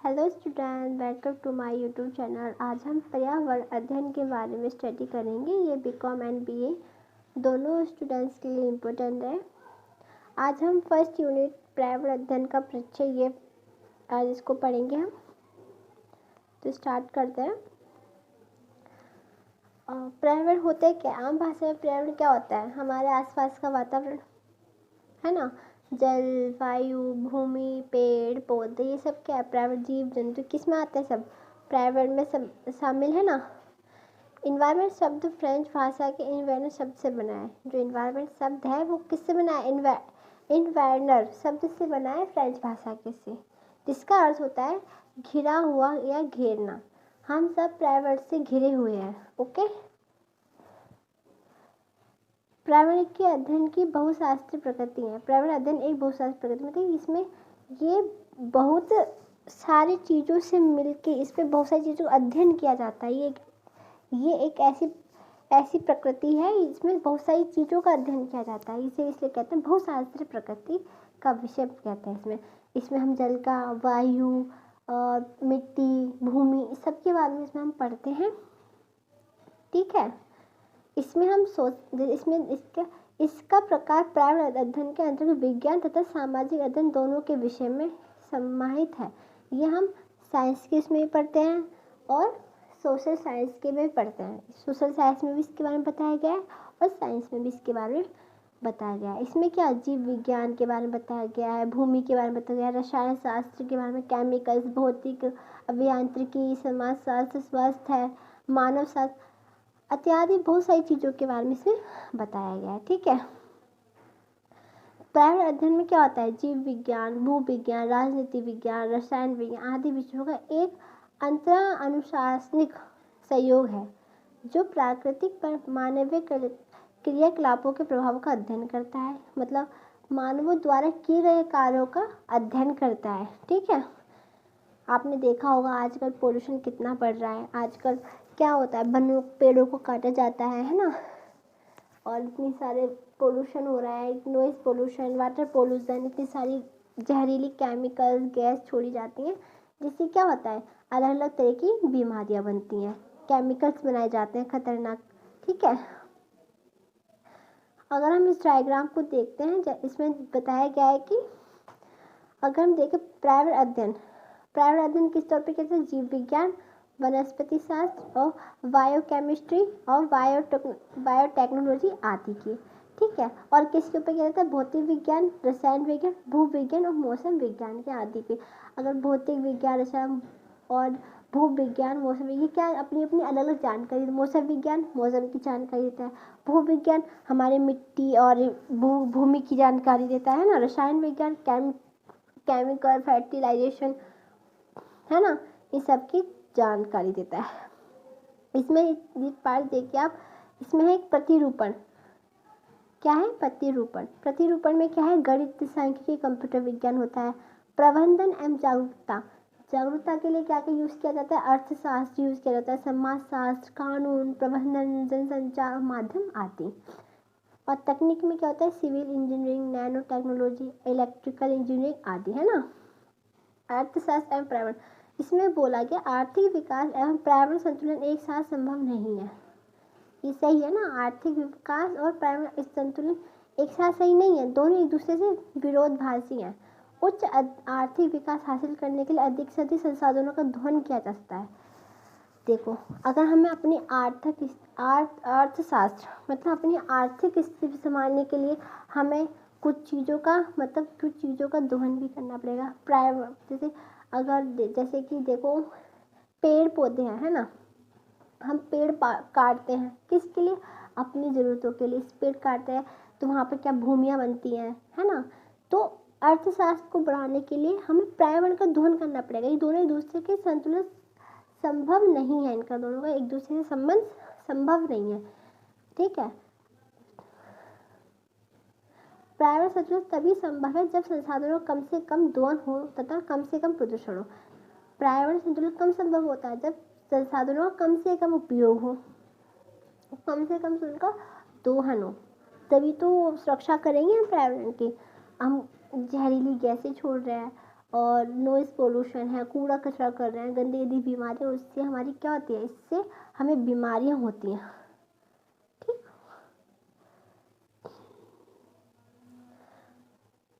Hello student, welcome to my YouTube channel. आज हम पर्यावरण अध्ययन के बारे में स्टडी करेंगे। ये बीकॉम एंड बीए दोनों स्टूडेंट्स के लिए इम्पोर्टेंट है। आज हम फर्स्ट यूनिट पर्यावरण अध्ययन का परिचय ये आज इसको पढ़ेंगे हम। तो स्टार्ट करते हैं। पर्यावरण होता है क्या? आम भाषा में पर्यावरण क्या होता है? हमारे आसपास का वातावरण है ना। जल, वायु, भूमि, पेड़ पौधे, ये सब क्या है? पर्यावरण। जीव जंतु किस में आते हैं? सब पर्यावरण में सब शामिल है ना। इन्वायरमेंट शब्द फ्रेंच भाषा के इन्वायरमेंट शब्द से बना है। जो इन्वायरमेंट शब्द है वो किससे बना है? इन्वायरनर शब्द से बना है, फ्रेंच भाषा के से, जिसका अर्थ होता है घिरा हुआ या घेरना। हम सब पर्यावरण से घिरे हुए हैं। ओके। पर्यावरण के अध्ययन की बहुशास्त्रीय प्रकृति है। पर्यावरण अध्ययन एक बहुशास्त्रीय प्रकृति मतलब इसमें ये बहुत सारी चीज़ों से मिलके इस पे बहुत सारी चीज़ों का अध्ययन किया जाता है। ये एक ऐसी प्रकृति है, इसमें बहुत सारी चीज़ों का अध्ययन किया जाता है। इसे इसलिए कहते हैं बहुशास्त्रीय प्रकृति का विषय कहते हैं। इसमें हम जल का, वायु और मिट्टी, भूमि, इस सब के बारे में इसमें हम पढ़ते हैं। ठीक है। इसमें हम इसका प्रकार पर्यावरण अध्ययन के अंतर्गत विज्ञान तथा सामाजिक अध्ययन दोनों के विषय में समाहित है। ये हम साइंस के इसमें पढ़ते हैं और सोशल साइंस के में पढ़ते हैं। सोशल साइंस में भी इसके बारे में बताया गया है और साइंस में भी इसके बारे में बताया गया है। इसमें क्या जीव विज्ञान के बारे में बताया गया है, भूमि के बारे में बताया गया है, रसायन शास्त्र के बारे में, केमिकल्स, भौतिक, अभियांत्रिकी, समाज शास्त्र, स्वास्थ्य है, मानव शास्त्र इत्यादि बहुत सारी चीज़ों के बारे में इसमें बताया गया है। ठीक है। पर्यावरण अध्ययन में क्या होता है? जीव विज्ञान, भू विज्ञान, राजनीति विज्ञान, रसायन विज्ञान आदि विषयों का एक अंतर अनुशासनिक सहयोग है जो प्राकृतिक पर मानवीय क्रियाकलापों के प्रभाव का अध्ययन करता है। मतलब मानवों द्वारा किए गए कार्यों का अध्ययन करता है। ठीक है। आपने देखा होगा आजकल पोल्यूशन कितना बढ़ रहा है। आजकल क्या होता है? वनों पेड़ों को काटा जाता है ना। और इतनी सारे पोल्यूशन हो रहा है, नॉइज पोल्यूशन, वाटर पोल्यूशन, इतनी सारी जहरीली केमिकल्स, गैस छोड़ी जाती हैं, जिससे क्या होता है? अलग अलग तरह की बीमारियां बनती हैं, केमिकल्स बनाए जाते हैं खतरनाक। ठीक है। अगर हम इस डायग्राम को देखते हैं, इसमें बताया गया है कि अगर हम देखें पर्यावरण अध्ययन किस तौर पे कहते हैं? जीव विज्ञान, वनस्पति शास्त्र और बायोकेमिस्ट्री और बायोटेक्नोलॉजी आदि की। ठीक है। और किसके ऊपर क्या रहता है? भौतिक विज्ञान, रसायन विज्ञान, भू विज्ञान और मौसम विज्ञान के आदि पे। अगर भौतिक विज्ञान, रसायन और भू विज्ञान, मौसम विज्ञान क्या अपनी अपनी अलग अलग जानकारी। मौसम विज्ञान मौसम की जानकारी देता है, भू विज्ञान हमारे मिट्टी और भूमि की जानकारी देता है ना, रसायन विज्ञान केमिकल फर्टिलाइजेशन है ना, इस सब की जानकारी देता है। इसमें ये पार्ट देखिए आप, इसमें है एक प्रतिरूपण। क्या है? प्रतिरूपण में क्या है? गणित, सांख्यिकी, कंप्यूटर विज्ञान होता है। प्रबंधन एवं जागरूकता के लिए क्या क्या यूज किया जाता है? अर्थशास्त्र यूज किया जाता है, समाजशास्त्र, कानून, प्रबंधन, जनसंचार, माध्यम आदि। और तकनीक में क्या होता है? Civil engineering, nano technology, electrical engineering आदि है ना। अर्थशास्त्र एवं पर्यावरण, इसमें बोला गया आर्थिक विकास एवं पर्यावरण संतुलन एक साथ संभव नहीं है। ये सही है ना। आर्थिक विकास और पर्यावरण संतुलन एक साथ सही नहीं है, दोनों एक दूसरे से विरोधाभासी हैं। उच्च आर्थिक विकास हासिल करने के लिए अधिक से अधिक संसाधनों का दोहन किया जा सकता है। देखो, अगर हमें अपनी अर्थशास्त्र मतलब अपनी आर्थिक स्थिति संभालने के लिए हमें कुछ चीज़ों का दोहन भी करना पड़ेगा। जैसे कि देखो, पेड़ पौधे हैं, है ना। हम पेड़ काटते हैं किसके लिए? अपनी ज़रूरतों के लिए। पेड़ काटते हैं तो वहाँ पर क्या भूमियाँ बनती हैं, है ना। तो अर्थशास्त्र को बढ़ाने के लिए हमें पर्यावरण का दोहन करना पड़ेगा। ये दोनों एक दूसरे के संतुलन संभव नहीं है, इनका दोनों का एक दूसरे से संबंध संभव नहीं है। ठीक है। पर्यावरण संतुलन तभी संभव है जब संसाधनों कम से कम दोहन हो तथा कम से कम प्रदूषण हो। पर्यावरण संतुलन कम संभव होता है जब संसाधनों का कम से कम उपयोग हो, कम से कम उनका दोहन हो, तभी तो सुरक्षा करेंगे हम पर्यावरण की। हम जहरीली गैसें छोड़ रहे हैं और नॉइज़ पोल्यूशन है, कूड़ा कचरा कर रहे हैं, गंदी गंदी बीमारियाँ, उससे हमारी क्या होती है, इससे हमें बीमारियाँ होती हैं। ठीक।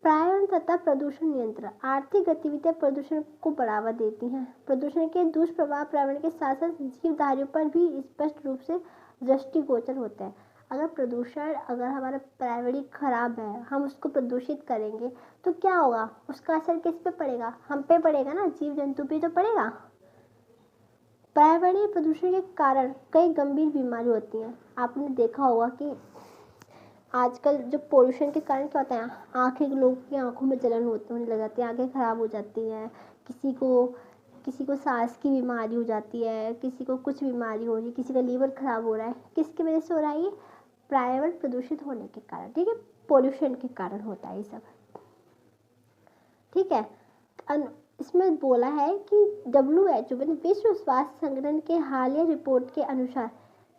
पर्यावरण तथा प्रदूषण नियंत्रण। आर्थिक गतिविधियां प्रदूषण को बढ़ावा देती हैं। प्रदूषण के दुष्प्रभाव पर्यावरण के साथ साथ जीवधारियों पर भी स्पष्ट रूप से दृष्टिगोचर होते हैं। अगर हमारा पर्यावरण खराब है, हम उसको प्रदूषित करेंगे तो क्या होगा, उसका असर किस पे पड़ेगा, हम पे पड़ेगा ना, जीव जंतु पे तो पड़ेगा। पर्यावरणीय प्रदूषण के कारण कई गंभीर बीमारी होती हैं। आपने देखा होगा कि आजकल जो पोल्यूशन के कारण क्या होता है, आंखें, लोगों की आंखों में जलन होने लग जाती है, आंखें खराब हो जाती हैं, किसी को सांस की बीमारी हो जाती है, किसी को कुछ बीमारी हो रही है, किसी का लीवर खराब हो रहा है। किसकी वजह से हो रहा है ये, पर्यावरण प्रदूषित होने के कारण। ठीक है, पोल्यूशन के कारण होता है ये सब। ठीक है, इसमें बोला है कि WHO विश्व स्वास्थ्य संगठन के हालिया रिपोर्ट के अनुसार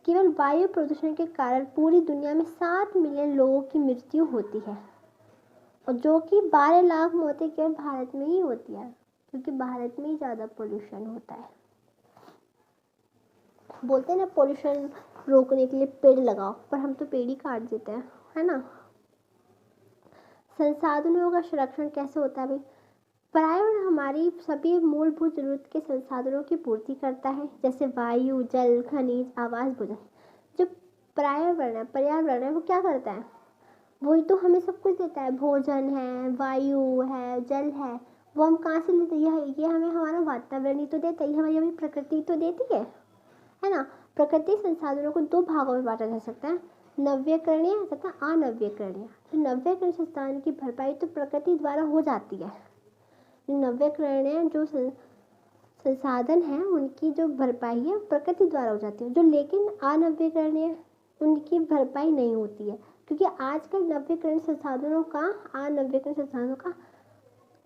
केवल वायु प्रदूषण के कारण पूरी दुनिया में 7 मिलियन लोगों की मृत्यु होती है, और जो कि 12 लाख मौतें केवल भारत में ही होती है, क्योंकि भारत में ही ज़्यादा पोल्यूशन होता है। बोलते हैं ना, पोल्यूशन रोकने के लिए पेड़ लगाओ, पर हम तो पेड़ ही काट देते हैं, है ना। संसाधनों का संरक्षण कैसे होता है भाई। पर्यावरण हमारी सभी मूलभूत जरूरत के संसाधनों की पूर्ति करता है, जैसे वायु, जल, खनिज, आवास, भोजन। जो पर्यावरण है वो क्या करता है, वही तो हमें सब कुछ देता है। भोजन है, वायु है, जल है, वो हम कहाँ से लेते हैं, ये हमें हमारा वातावरण ही तो देता है, हमें प्रकृति तो देती है ना। प्राकृतिक संसाधनों को 2 भागों में बांटा जा सकता है, नव्यकरणीय तथा अनव्यकरणीय। तो नव्यकरणीय संसाधन की भरपाई तो प्रकृति द्वारा हो जाती है। नव्यकरणीय जो संसाधन है उनकी जो भरपाई है प्रकृति द्वारा हो जाती है, जो लेकिन अनव्यकरणीय उनकी भरपाई नहीं होती है, क्योंकि आजकल नव्यकरणीय संसाधनों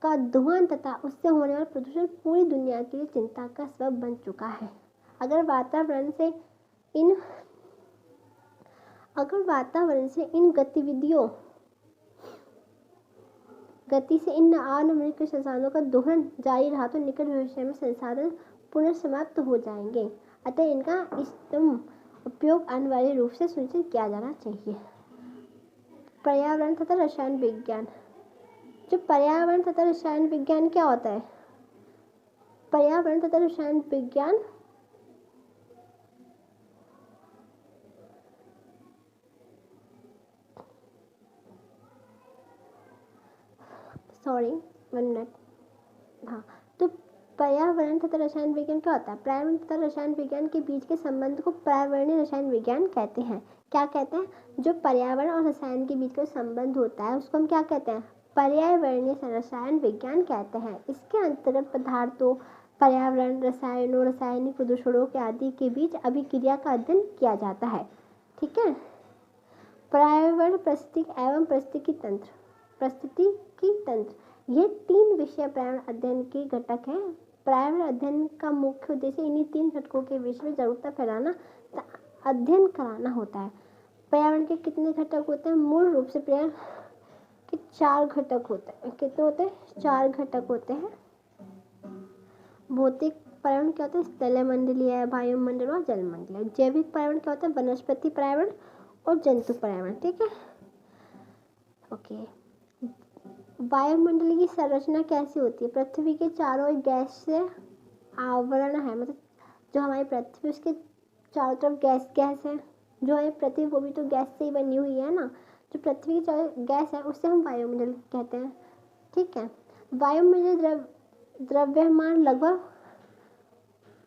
का दोहन तथा उससे होने वाला प्रदूषण पूरी दुनिया के लिए चिंता का सबब बन चुका है। अगर वातावरण से इन गति से इन अनव्यकरणीय संसाधनों का दोहन जारी रहा तो निकट भविष्य में संसाधन पुनर्समाप्त हो जाएंगे। अतः इनका उपयोग अनिवार्य रूप से सुनिश्चित किया जाना चाहिए। पर्यावरण तथा रसायन विज्ञान। जो पर्यावरण तथा रसायन विज्ञान क्या होता है, पर्यावरण तथा रसायन विज्ञान तो पर्यावरण तथा रसायन विज्ञान क्या होता है, पर्यावरण तथा रसायन विज्ञान के बीच के संबंध को पर्यावरणीय रसायन विज्ञान कहते हैं। क्या कहते हैं, जो पर्यावरण और रसायन के बीच का संबंध होता है उसको हम क्या कहते हैं, पर्यावरणीय रसायन विज्ञान कहते हैं। इसके अंतर्गत पदार्थों, पर्यावरण, रसायनों, रासायनिक प्रदूषणों के आदि के बीच अभिक्रिया का अध्ययन किया जाता है। ठीक है, पर्यावरण, पारिस्थितिक एवं पारिस्थितिकी तंत्र, ये 3 विषय पर्यावरण अध्ययन के घटक हैं। पर्यावरण अध्ययन का मुख्य उद्देश्य इन्हीं 3 घटकों के विषय में जागरूकता फैलाना, अध्ययन कराना होता है। पर्यावरण के कितने घटक होते हैं, मूल रूप से पर्यावरण के 4 घटक होते हैं। कितने होते हैं, 4 घटक होते हैं। भौतिक पर्यावरण क्या होता है, स्थलीय मंडलीय, वायुमंडल और जलमंडलीय। जैविक पर्यावरण क्या होता है, वनस्पति पर्यावरण और जंतु पर्यावरण। ठीक है, ओके। वायुमंडल की संरचना कैसी होती है, पृथ्वी के चारों ओर गैस से आवरण है, मतलब जो हमारी पृथ्वी उसके चारों तरफ गैस है। जो हमारी पृथ्वी वो भी तो गैस से ही बनी हुई है ना, जो पृथ्वी की चारों गैस है उससे हम वायुमंडल कहते हैं। ठीक है, वायुमंडल द्रव्यमान लगभग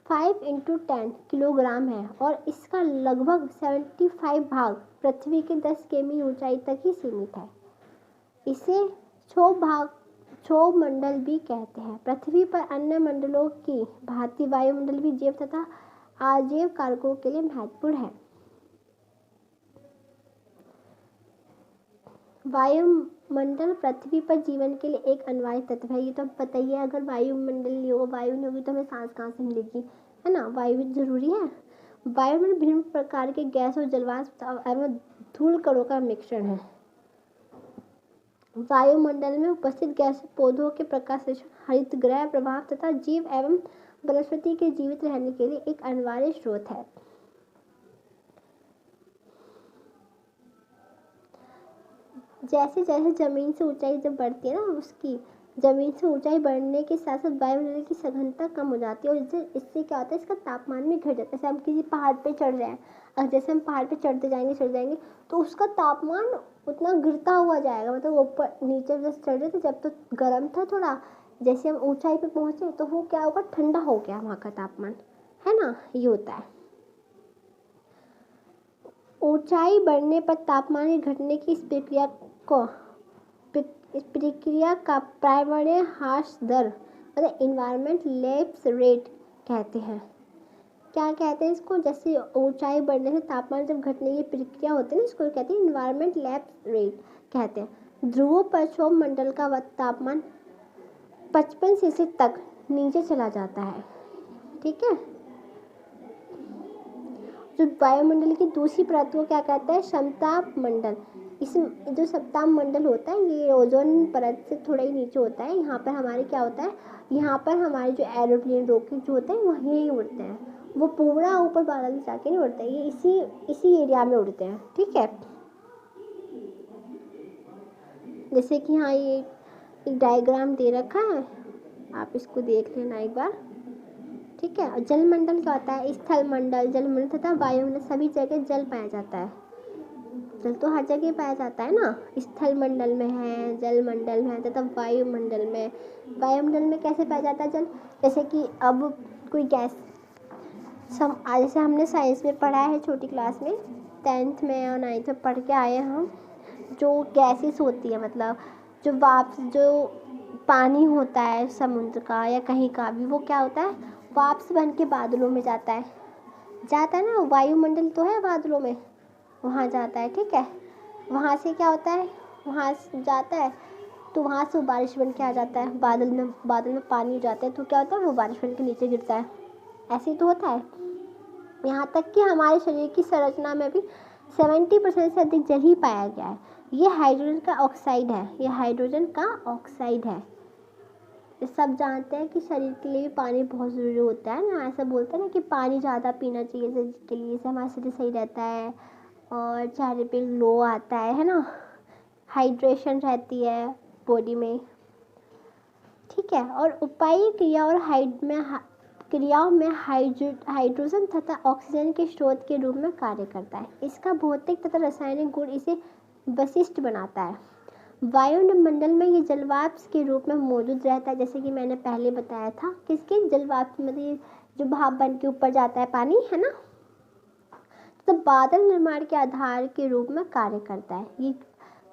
5 × 10 किलोग्राम है और इसका लगभग 75 भाग पृथ्वी के 10 किमी ऊंचाई तक ही सीमित है। इसे क्षोभ मंडल भी कहते हैं। पृथ्वी पर अन्य मंडलों की भांति वायुमंडल भी जैव तथा अजैव कारकों के लिए महत्वपूर्ण है। वायुमंडल पृथ्वी पर जीवन के लिए एक अनिवार्य तत्व है। ये तो पता ही है, अगर वायुमंडल नहीं होगा, वायु नहीं होगी तो हमें सांस कहाँ से मिलेगी, है ना। वायु भी जरूरी है। वायुमंडल विभिन्न प्रकार के गैस और जलवाष्प एवं धूल कणों का मिश्रण है। वायुमंडल में उपस्थित गैस पौधों के प्रकाश, हरित गृह प्रभाव तथा जीव एवं वनस्पति के जीवित रहने के लिए एक अनिवार्य स्रोत है। जैसे जैसे जमीन से ऊंचाई जब बढ़ती है ना, उसकी जमीन से ऊंचाई बढ़ने के साथ साथ वायुमंडल की सघनता कम हो जाती है और इससे क्या होता है, इसका तापमान भी घट जाता है। जैसे हम किसी पहाड़ पे चढ़ रहे हैं, और जैसे हम पहाड़ पे चढ़ते जाएंगे तो उसका तापमान उतना गिरता हुआ जाएगा, मतलब ऊपर नीचे जैसे चढ़ रहे थे जब तो गर्म था थोड़ा, जैसे हम ऊंचाई पे पहुंचे तो वो क्या होगा, ठंडा हो गया वहाँ का तापमान, है ना, ये होता है। ऊंचाई बढ़ने पर तापमान के घटने की इस प्रक्रिया का पर्यावरणीय ह्रास दर मतलब इन्वायरमेंट लैप्स रेट कहते हैं। क्या कहते हैं इसको, जैसे ऊंचाई बढ़ने से तापमान जब घटने की प्रक्रिया होती है ना, इसको कहते हैं इन्वायरमेंट लैप्स रेट कहते हैं। ध्रुव प्रक्षोभ मंडल का तापमान 55 तक नीचे चला जाता है, ठीक है। जो वायुमंडल की दूसरी परत को क्या कहता है, समताप मंडल। इस जो सप्ताह मंडल होता है ये ओजोन परत से थोड़ा ही नीचे होता है। यहाँ पर हमारे क्या होता है, यहाँ पर हमारे जो एरोप्लेन रॉकेट जो होते हैं वो यहीं उड़ते हैं, वो पूरा ऊपर बादल में जाके नहीं उड़ते, ये इसी एरिया में उड़ते हैं, ठीक है। जैसे कि यहाँ ये एक डायग्राम दे रखा है, आप इसको देख लेना एक बार, ठीक है। और जलमंडल क्या होता है, स्थल मंडल, जलमंडल तथा वायुमंडल सभी जगह जल पाया जाता है। जल तो हर जगह पाया जाता है ना, स्थल मंडल में है, जल मंडल में है तथा वायुमंडल में। वायुमंडल में कैसे पाया जाता है जल, जैसे कि अब कोई गैस, जैसे हमने साइंस में पढ़ा है छोटी क्लास में, 10th में और 9th में पढ़ के आए हैं हम, जो गैसेस होती है मतलब जो वाष्प, जो पानी होता है समुद्र का या कहीं का भी, वो क्या होता है, वाष्प बन के बादलों में जाता है ना, वायुमंडल तो है बादलों में, वहाँ जाता है, ठीक है। वहाँ से क्या होता है, वहाँ से जाता है तो वहाँ से बारिश बन के आ जाता है, बादल में पानी हो जाता है, तो क्या होता है, वो बारिश बन के नीचे गिरता है, ऐसे ही तो होता है। यहाँ तक कि हमारे शरीर की संरचना में भी 70% से अधिक जल ही पाया गया है। ये हाइड्रोजन का ऑक्साइड है, ये सब जानते हैं कि शरीर के लिए पानी बहुत ज़रूरी होता है ना, ऐसा बोलते हैं ना कि पानी ज़्यादा पीना चाहिए शरीर के लिए, इससे हमारा शरीर सही रहता है और चेहरे पे ग्लो आता है ना, हाइड्रेशन रहती है बॉडी में, ठीक है। और उपायी क्रियाओं में हाइड्रोजन तथा ऑक्सीजन के स्रोत के रूप में कार्य करता है। इसका भौतिक तथा रासायनिक गुण इसे विशिष्ट बनाता है। वायुमंडल में ये जलवाष्प के रूप में मौजूद रहता है, जैसे कि मैंने पहले बताया था, किसके जलवाष्प मतलब जो भाप बन के ऊपर जाता है पानी, है ना, तो बादल निर्माण के आधार के रूप में कार्य करता है। ये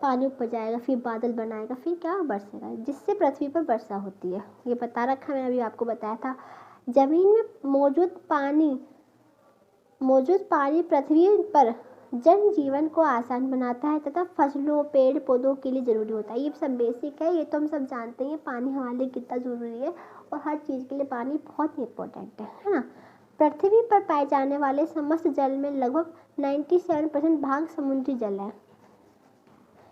पानी ऊपर जाएगा, फिर बादल बनाएगा, फिर क्या बरसेगा, जिससे पृथ्वी पर वर्षा होती है। ये बता रखा मैंने अभी आपको बताया था। जमीन में मौजूद पानी पृथ्वी पर जन जीवन को आसान बनाता है तथा फसलों पेड़ पौधों के लिए ज़रूरी होता है। ये सब बेसिक है, ये तो हम सब जानते हैं, पानी हमारे लिए कितना ज़रूरी है और हर चीज़ के लिए पानी बहुत ही इम्पोर्टेंट है ना। पृथ्वी पर पाए जाने वाले समस्त जल में लगभग 97% भाग समुद्री जल है।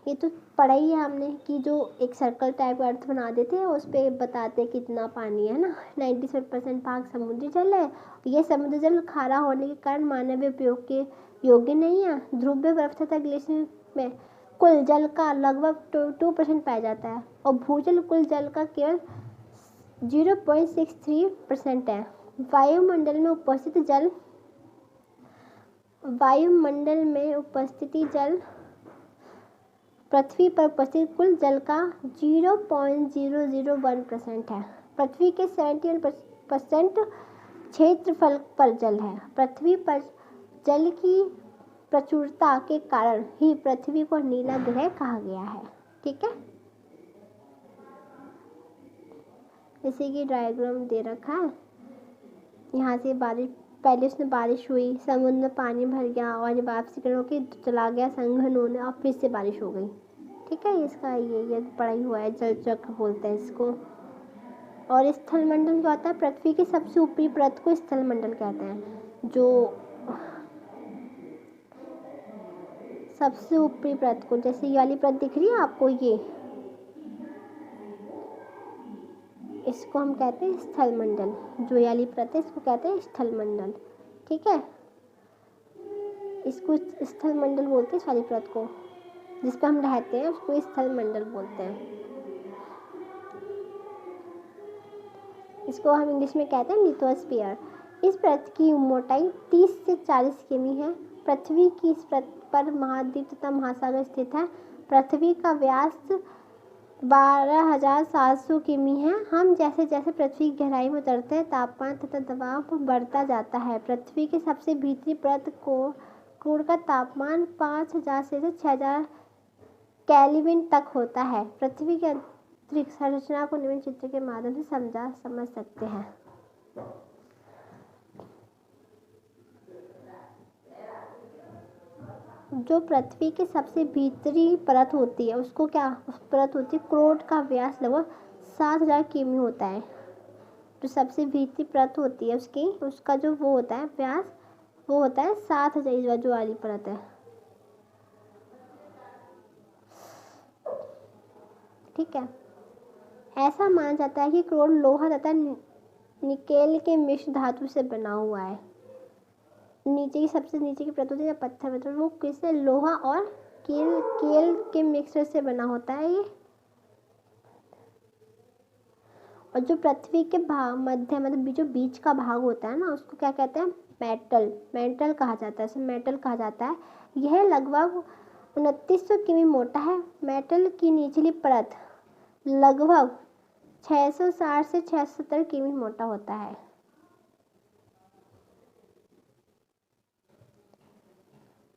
ये तो पढ़ा ही है हमने कि जो एक सर्कल टाइप अर्थ बना देते हैं उस पर बताते हैं कितना पानी है ना, 97% भाग समुद्री जल है। ये समुद्री जल खारा होने के कारण मानवीय उपयोग के योग्य नहीं है। ध्रुवीय बर्फ तथा ग्लेशियर में कुल जल का लगभग 2% पाया जाता है और भूजल कुल जल का केवल 0.63% है। वायुमंडल में उपस्थित जल पृथ्वी पर उपस्थित कुल जल का 0.001% है। पृथ्वी के 71% क्षेत्रफल पर जल है। पृथ्वी पर जल की प्रचुरता के कारण ही पृथ्वी को नीला ग्रह कहा गया है, ठीक है। जैसे कि डायग्राम दे रखा है, यहाँ से पहले उसने बारिश हुई, समुद्र में पानी भर गया और वापसी करके चला गया संघन होने और फिर से बारिश हो गई, ठीक है। इसका ये पढ़ाई हुआ है, जल चक्र बोलते हैं इसको। और स्थल मंडल क्या होता है, पृथ्वी की सबसे ऊपरी परत को स्थल मंडल कहते हैं। जो सबसे ऊपरी परत को, जैसे ये वाली परत दिख रही है आपको, ये इसको हम कहते हैं स्थल मंडल। जो ये वाली परत है इसको कहते हैं स्थल मंडल। ठीक है, इसको स्थल मंडल बोलते हैं इस वाली परत को, जिस पर हम रहते हैं उसको स्थल मंडल बोलते हैं। इसको हम इंग्लिश में कहते हैं लिथोस्फीयर। इस परत की मोटाई 30 से 40 किमी है। पृथ्वी की इस परत पर महाद्वीप तथा महासागर स्थित है। पृथ्वी का व्यास 12,700 किमी है। हम जैसे जैसे पृथ्वी की गहराई में उतरते हैं तापमान तथा दबाव बढ़ता जाता है। पृथ्वी के सबसे भीतरी परत कोण का तापमान 5,000 से 6,000 केल्विन तक होता है। पृथ्वी के अंतरिक्ष संरचना को निम्न चित्र के माध्यम से समझ सकते हैं। जो पृथ्वी के सबसे भीतरी परत होती है उसको क्या उस परत होती है क्रोड का व्यास लगभग 7,000 किमी होता है। जो सबसे भीतरी परत होती है उसका जो वो होता है व्यास, वो होता है 7,000। जो वाली परत है, ठीक है। ऐसा माना जाता है कि क्रोड लोहा तथा निकेल के मिश्र धातु से बना हुआ है। नीचे की सबसे नीचे की परत होती है पत्थर में, तो वो किससे, लोहा और केल के मिक्सचर से बना होता है ये। और जो पृथ्वी के मध्य मतलब जो बीच का भाग होता है ना उसको क्या कहते हैं, मेंटल कहा जाता है, इसे मेटल कहा जाता है। यह लगभग 2900 किमी मोटा है। मेटल की निचली परत लगभग 660 से 670 किमी मोटा होता है।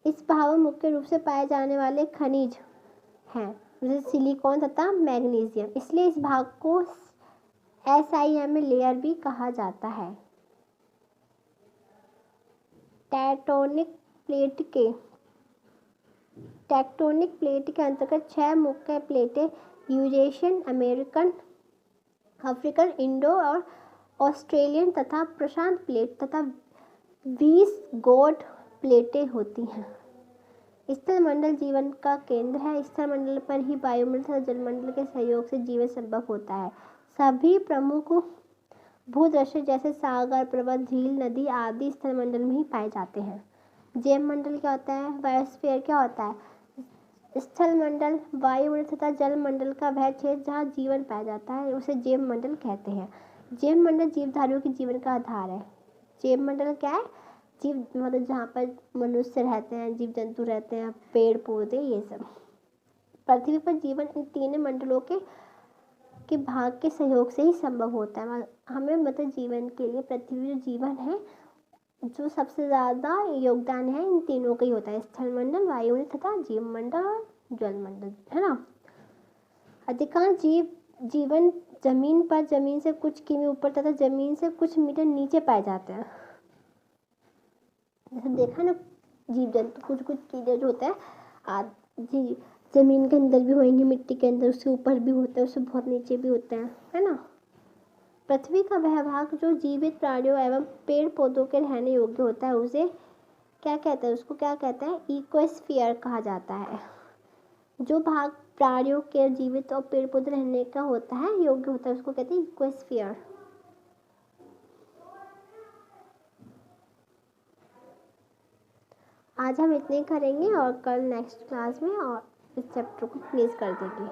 इस भाग में मुख्य रूप से पाए जाने वाले खनिज हैं जैसे सिलिकॉन तथा मैग्नीशियम, इसलिए इस भाग को SiM लेयर भी कहा जाता है। टेक्टोनिक प्लेट के अंतर्गत 6 मुख्य प्लेटें यूरेशियन, अमेरिकन, अफ्रीकन, इंडो और ऑस्ट्रेलियन तथा प्रशांत प्लेट तथा 20 गॉड प्लेटें होती हैं। स्थलमंडल जीवन का केंद्र है। स्थलमंडल पर ही वायुमंडल तथा जलमंडल के सहयोग से जीवन संभव होता है। सभी प्रमुख भूदृश्य जैसे सागर, पर्वत, झील, नदी आदि स्थलमंडल में ही पाए जाते हैं। जैवमंडल क्या होता है, बायोस्फीयर क्या होता है, स्थलमंडल वायुमंडल तथा जलमंडल का वह क्षेत्र जहाँ जीवन पाया जाता है उसे जैवमंडल कहते हैं। जैवमंडल जीवधारियों के जीवन का आधार है। जैवमंडल क्या है, जीव मतलब जहाँ पर मनुष्य रहते हैं, जीव जंतु रहते हैं, पेड़ पौधे, ये सब। पृथ्वी पर जीवन इन तीनों मंडलों के भाग के सहयोग से ही संभव होता है। हमें मतलब जीवन के लिए पृथ्वी जो जीवन है जो सबसे ज़्यादा योगदान है इन तीनों का ही होता है, स्थलमंडल, वायुमंडल तथा जीवमंडल और जलमंडल, है ना। अधिकांश जीवन जमीन पर, जमीन से कुछ किमी ऊपर तथा जमीन से कुछ मीटर नीचे पाए जाते हैं। जैसे देखा ना, जीव जंतु कुछ कीड़े जो होते हैं जमीन के अंदर भी होंगे, मिट्टी के अंदर, उससे ऊपर भी होते हैं, उससे बहुत नीचे भी होते हैं, है ना। पृथ्वी का वह भाग जो जीवित प्राणियों एवं पेड़ पौधों के रहने योग्य होता है उसे क्या कहते हैं, उसको क्या कहते हैं, इकोस्फीयर कहा जाता है। जो भाग प्राणियों के जीवित और पेड़ पौधे रहने का होता है, योग्य होता है, उसको कहते हैं इकोस्फीयर। आज हम इतने करेंगे और कल नेक्स्ट क्लास में और इस चैप्टर को फिनिश कर देंगे।